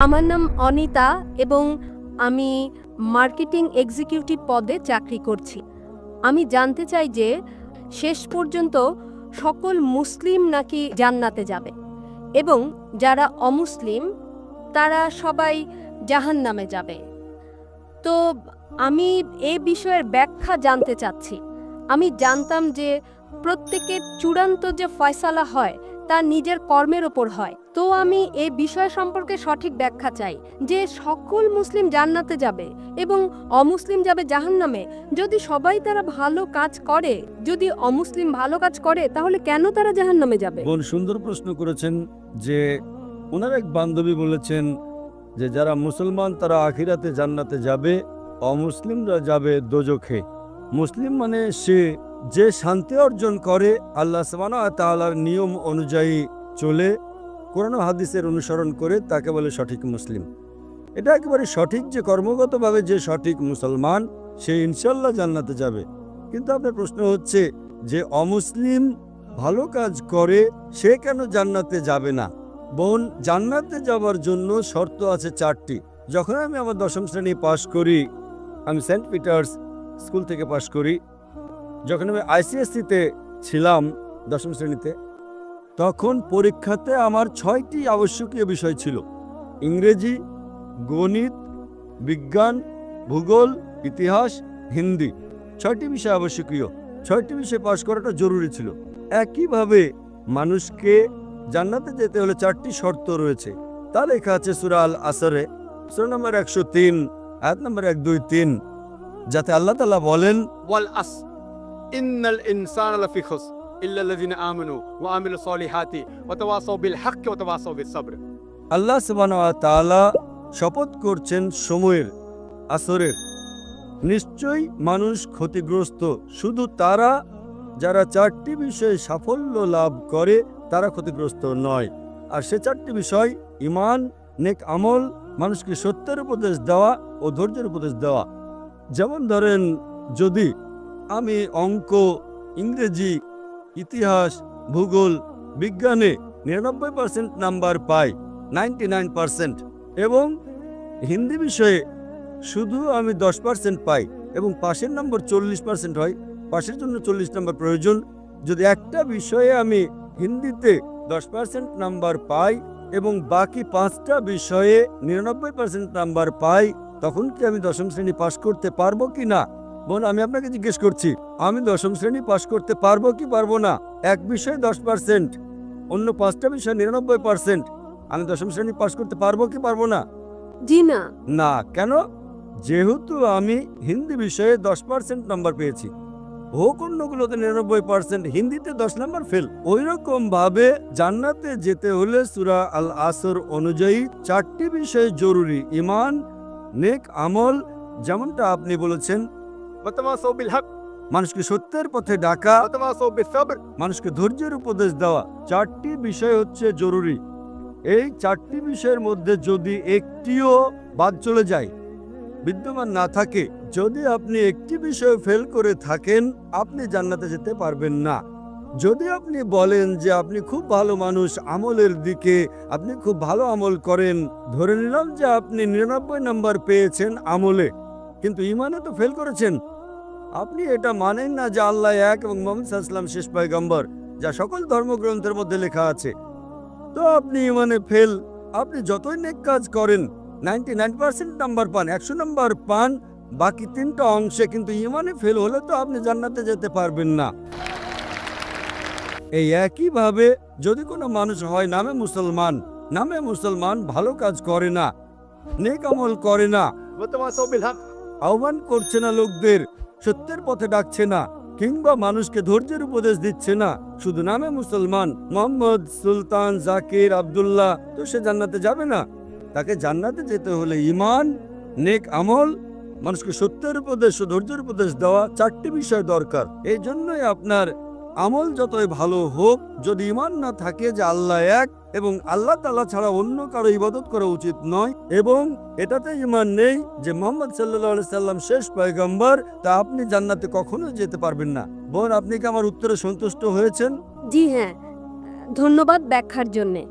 আমার নাম অনিতা এবং আমি মার্কেটিং এক্সিকিউটিভ পদে চাকরি করছি। আমি জানতে চাই যে শেষ পর্যন্ত সকল মুসলিম নাকি জান্নাতে যাবে এবং যারা অমুসলিম তারা সবাই জাহান্নামে যাবে। তো আমি এ বিষয়ের ব্যাখ্যা জানতে চাচ্ছি। আমি জানতাম যে প্রত্যেকের চূড়ান্ত যে ফয়সালা হয় তা নিজের কর্মের ওপর হয়। তো আমি এই বিষয় সম্পর্কে সঠিক ব্যাখ্যা চাই যে সকল মুসলিম জান্নাতে যাবে এবং অমুসলিম যাবে জাহান্নামে। যদি সবাই তারা ভালো কাজ করে, যদি অমুসলিম ভালো কাজ করে, তাহলে কেন তারা জাহান্নামে যাবে? বোন সুন্দর প্রশ্ন করেছেন যে ওনার এক বান্ধবী বলেছেন যে যারা মুসলমান তারা আখিরাতে জান্নাতে যাবে, অমুসলিমরা যাবে দোজখে। মুসলিম মানে সে যে শান্তি অর্জন করে আল্লাহ সুবহানাহু ওয়া তাআলার নিয়ম অনুযায়ী চলে, কোরআন ও হাদিসের অনুসরণ করে, তাকে বলে সঠিক মুসলিম। এটা একেবারে সঠিক যে কর্মগতভাবে যে সঠিক মুসলমান সে ইনশাল্লাহ জান্নাতে যাবে। কিন্তু আপনার প্রশ্ন হচ্ছে যে অমুসলিম ভালো কাজ করে সে কেন জান্নাতে যাবে না? বোন, জান্নাতে যাওয়ার জন্য শর্ত আছে 4টি। যখন আমি আমার 10ম শ্রেণী পাশ করি, আমি সেন্ট পিটার্স স্কুল থেকে পাশ করি। যখন আমি আইসিএসসিতে ছিলাম 10ম শ্রেণীতে, তখন পরীক্ষাতে আমার 6টি আবশ্যকীয় বিষয় ছিল: ইংরেজি, গণিত, বিজ্ঞান, ভূগোল, ইতিহাস, হিন্দি। 6টি বিষয় আবশ্যকীয়। 6টি বিষয় পাশ করাটা জরুরি ছিল। একইভাবে মানুষকে জান্নাতে যেতে হলে 4টি শর্ত রয়েছে। তা লেখা আছে সূরা আল আসরে, সূরা নম্বর 103, আয়াত নম্বর 1, 2, 3, যাতে আল্লাহ তাআলা বলেন, ওয়াল আস ইন্নাল ইনসানা লাফি খুসর ইল্লা আল্লাযিনা আমানু ওয়া আমিলুস সলিহাতি ওয়া তাওয়াসাউ বিল হক ওয়া তাওয়াসাউ বিস সাবর। আল্লাহ সুবহানাহু ওয়া তাআলা শপথ করছেন সময়ের, আসরের। নিশ্চয়ই মানুষ ক্ষতিগ্রস্ত, শুধু তারা যারা 4টি বিষয়ে সাফল্য লাভ করে তারা ক্ষতিগ্রস্ত নয়। আর সে 4টি বিষয়: ঈমান, নেক আমল, মানুষকে সত্যের উপদেশ দেওয়া ও ধৈর্যের উপদেশ দেওয়া। যেমন ধরেন, যদি আমি অঙ্ক, ইংরেজি, ইতিহাস, ভূগোল, বিজ্ঞানে 99% নাম্বার পাই, 99%, এবং হিন্দি বিষয়ে শুধু আমি 10% পাই এবং পাশের নম্বর 40% হয়, পাশের জন্য 40 নম্বর প্রয়োজন। যদি একটা বিষয়ে আমি হিন্দিতে 10% নাম্বার পাই এবং বাকি 5টা বিষয়ে 99% নাম্বার পাই, তখন কি আমি 10ম শ্রেণী পাশ করতে পারবো কি না? বোন, আমি আপনাকে জিজ্ঞেস করছি, আমি 10ম শ্রেণী পাশ করতে পারবো কি পারবো না? এক বিষয়ে 10%, অন্য 5টা বিষয়ে 99%, আমি 10ম শ্রেণী পাশ করতে পারবো কি পারবো না? জি না। না। কেন? যেহেতু আমি হিন্দি বিষয়ে 10% নাম্বার পেয়েছি, হোক অন্যগুলোতে 99%, হিন্দিতে 10 নাম্বার ফেল। ওই রকম ভাবে জান্নাতে যেতে হলে সূরা আল আসর অনুযায়ী 4টি বিষয় জরুরি: ঈমান, নেক আমল, যেমনটা আপনি বলেছেন, ওয়া তাওয়াসাউ বিল হক, মানুষকে সত্যের পথে ডাকা, ওয়া তাওয়াসাউ বিস সাবর, মানুষকে ধৈর্যের উপদেশ দেওয়া। 4টি বিষয় হচ্ছে জরুরি। এই 4টি বিষয়ের মধ্যে যদি একটিও বাদ চলে যায়, বিদ্যমান না থাকে, যদি আপনি একটি বিষয় ফেল করে থাকেন, আপনি জান্নাতে যেতে পারবেন না। যদি আপনি বলেন যে আপনি খুব ভালো মানুষ, আমলের দিকে আপনি খুব ভালো আমল করেন, ধরে নিলাম যে আপনি 99 নাম্বার পেয়েছেন আমলে, কিন্তু ঈমানে তো ফেল করেছেন। আপনি এটা মানেন না যে আল্লাহ এক এবং মুহাম্মদ সাল্লাল্লাহু আলাইহি ওয়াসাল্লাম শেষ পয়গম্বর, যা সকল ধর্মগ্রন্থের মধ্যে লেখা আছে। তো আপনি ঈমানে ফেল। আপনি যতই নেক কাজ করেন, 99% নাম্বার পান, 100 নাম্বার পান বাকি 3টা অংশে, কিন্তু ঈমানে ফেল হলে তো আপনি জান্নাতে যেতে পারবেন না। এই একইভাবে যদি কোনো মানুষ হয় নামে মুসলমান, ভালো কাজ করে না, নেক আমল করে না, ওয়া তাওয়াসাউ বিল হক, আহ্বান করছে না লোকদের, সত্যের পথে ডাকছে না, কিংবা মানুষকে ধৈর্যের উপদেশ দিচ্ছে না, শুধু নামে মুসলমান, মোহাম্মদ, সুলতান, জাকির, আব্দুল্লাহ, তো সে জান্নাতে যাবে না। তাকে জান্নাতে যেতে হলে ঈমান, নেক আমল, মানুষকে সত্যের উপদেশ ও ধৈর্যের উপদেশ দেওয়া, 4টি বিষয় দরকার। এই জন্যই আপনার আমল যতই ভালো হোক, যদি ঈমান না থাকে যে আল্লাহ এক এবং আল্লাহ তাআলা ছাড়া অন্য কারো ইবাদত করা উচিত নয়, এবং এটাতে ঈমান নেই যে মুহাম্মদ সাল্লাল্লাহু আলাইহি সাল্লাম শেষ পয়গম্বর, তা আপনি জান্নাতে কখনোই যেতে পারবেন না। বোন, আপনি কি আমার উত্তরে সন্তুষ্ট হয়েছেন? জি হ্যাঁ, ধন্যবাদ ব্যাখ্যার জন্যে।